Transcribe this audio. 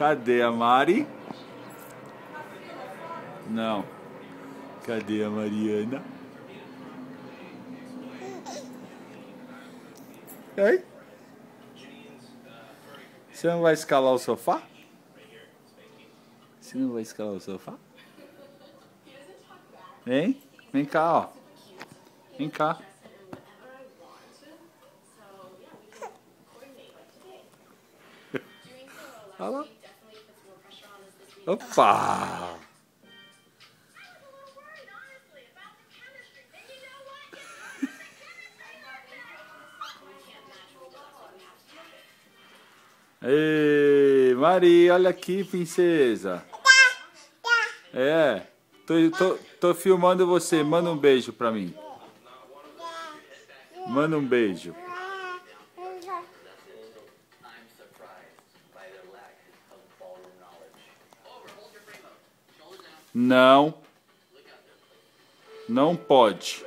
Cadê a Mari? Não. Cadê a Mariana? Ei? Você não vai escalar o sofá? Você não vai escalar o sofá? Hein? Vem cá, ó. Vem cá. Olha lá. Opa! Ei, Mari, olha aqui, princesa. É, tô filmando você. Manda um beijo pra mim. Manda um beijo. Não. Não pode.